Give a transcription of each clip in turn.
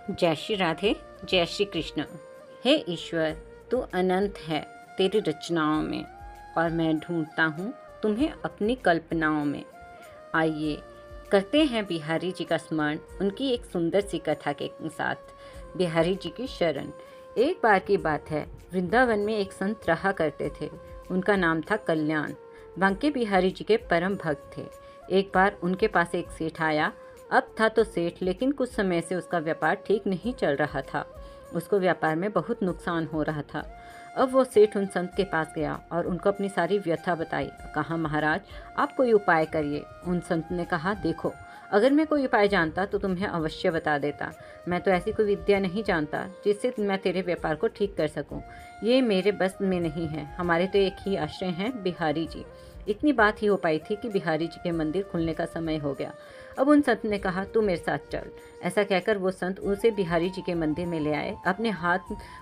जय श्री राधे, जय श्री कृष्ण। हे ईश्वर, तू अनंत है तेरी रचनाओं में और मैं ढूंढता हूँ तुम्हें अपनी कल्पनाओं में। आइए करते हैं बिहारी जी का स्मरण उनकी एक सुंदर सी कथा के साथ। बिहारी जी की शरण। एक बार की बात है, वृंदावन में एक संत रहा करते थे। उनका नाम था कल्याण। बांके बिहारी जी के परम भक्त थे। एक बार उनके पास एक सेठ आया। अब था तो सेठ, लेकिन कुछ समय से उसका व्यापार ठीक नहीं चल रहा था। उसको व्यापार में बहुत नुकसान हो रहा था। अब वो सेठ उन संत के पास गया और उनको अपनी सारी व्यथा बताई। कहा, महाराज आप कोई उपाय करिए। उन संत ने कहा, देखो अगर मैं कोई उपाय जानता तो तुम्हें अवश्य बता देता। मैं तो ऐसी कोई विद्या नहीं जानता जिससे मैं तेरे व्यापार को ठीक कर सकूं। ये मेरे बस में नहीं है। हमारे तो एक ही आश्रय हैं, बिहारी जी। इतनी बात ही हो पाई थी कि बिहारी जी के मंदिर खुलने का समय हो गया। अब उन संत ने कहा, तू मेरे साथ चल। ऐसा कहकर वो संत उसे बिहारी जी के मंदिर में ले आए। अपने हाथ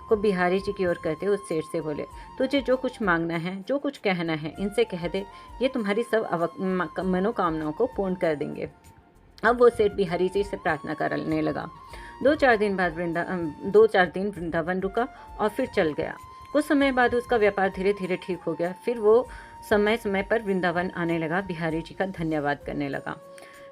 को बिहारी जी की ओर करते उस सेठ से बोले, तुझे जो कुछ मांगना है, जो कुछ कहना है, इनसे कह दे। ये तुम्हारी सब मनोकामनाओं को पूर्ण कर देंगे। अब वो सेठ बिहारी जी से प्रार्थना करने लगा। 2-4 दिन वृंदावन रुका और फिर चल गया। कुछ समय बाद उसका व्यापार धीरे धीरे ठीक हो गया। फिर वो समय समय पर वृंदावन आने लगा, बिहारी जी का धन्यवाद करने लगा।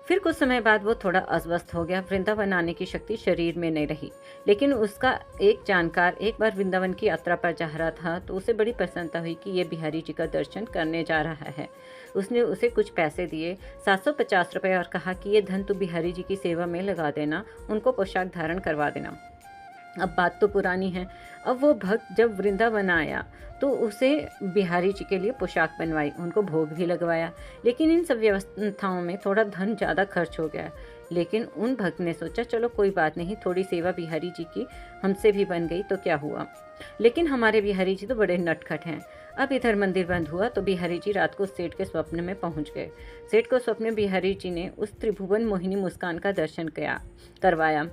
फिर कुछ समय बाद वो थोड़ा अस्वस्थ हो गया। वृंदावन आने की शक्ति शरीर में नहीं रही। लेकिन उसका एक जानकार एक बार वृंदावन की यात्रा पर जा रहा था तो उसे बड़ी प्रसन्नता हुई कि ये बिहारी जी का दर्शन करने जा रहा है। उसने उसे कुछ पैसे दिए, 750 रुपये, और कहा कि ये धन तू बिहारी जी की सेवा में लगा देना, उनको पोशाक धारण करवा देना। अब बात तो पुरानी है। अब वो भक्त जब वृंदावन आया तो उसे बिहारी जी के लिए पोशाक बनवाई, उनको भोग भी लगवाया। लेकिन इन सब व्यवस्थाओं में थोड़ा धन ज़्यादा खर्च हो गया। लेकिन उन भक्त ने सोचा, चलो कोई बात नहीं, थोड़ी सेवा बिहारी जी की हमसे भी बन गई तो क्या हुआ। लेकिन हमारे बिहारी जी तो बड़े नटखट हैं। अब इधर मंदिर बंद हुआ तो बिहारी जी रात को सेठ के स्वप्न में पहुंच गए। सेठ को स्वप्न में बिहारी जी ने उस त्रिभुवन मोहिनी मुस्कान का दर्शन करवाया।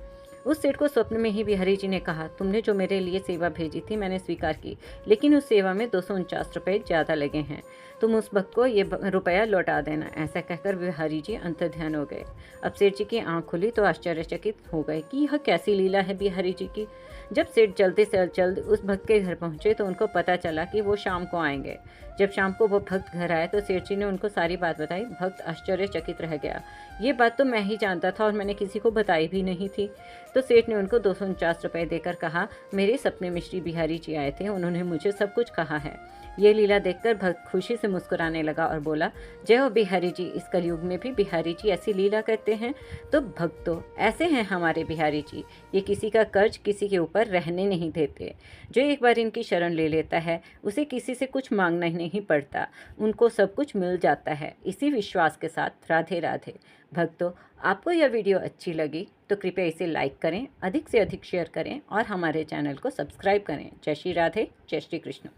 उस सेठ को स्वप्न में ही बिहारी जी ने कहा, तुमने जो मेरे लिए सेवा भेजी थी मैंने स्वीकार की, लेकिन उस सेवा में 249 रुपये ज़्यादा लगे हैं। तुम उस भक्त को ये रुपया लौटा देना। ऐसा कहकर बिहारी जी अंतर्ध्यान हो गए। अब सेठ जी की आंख खुली तो आश्चर्यचकित हो गए कि यह कैसी लीला है बिहारी जी की। जब सेठ जल्दी से जल्द उस भक्त के घर पहुंचे तो उनको पता चला कि वो शाम को आएंगे। जब शाम को वो भक्त घर आए तो सेठ जी ने उनको सारी बात बताई। भक्त आश्चर्यचकित रह गया। ये बात तो मैं ही जानता था और मैंने किसी को बताई भी नहीं थी। तो सेठ ने उनको 249 रुपये देकर कहा, मेरे सपने में श्री बिहारी जी आए थे, उन्होंने मुझे सब कुछ कहा है। ये लीला देखकर भक्त खुशी से मुस्कुराने लगा और बोला, जय हो बिहारी जी। इस कलयुग में भी बिहारी जी ऐसी लीला करते हैं। तो भक्तों, ऐसे हैं हमारे बिहारी जी। ये किसी का कर्ज किसी के ऊपर रहने नहीं देते। जो एक बार इनकी शरण ले लेता है उसे किसी से कुछ मांगना ही नहीं पड़ता, उनको सब कुछ मिल जाता है। इसी विश्वास के साथ राधे राधे। भक्तों, आपको यह वीडियो अच्छी लगी तो कृपया इसे लाइक करें, अधिक से अधिक शेयर करें और हमारे चैनल को सब्सक्राइब करें। जय श्री राधे, जय श्री कृष्ण।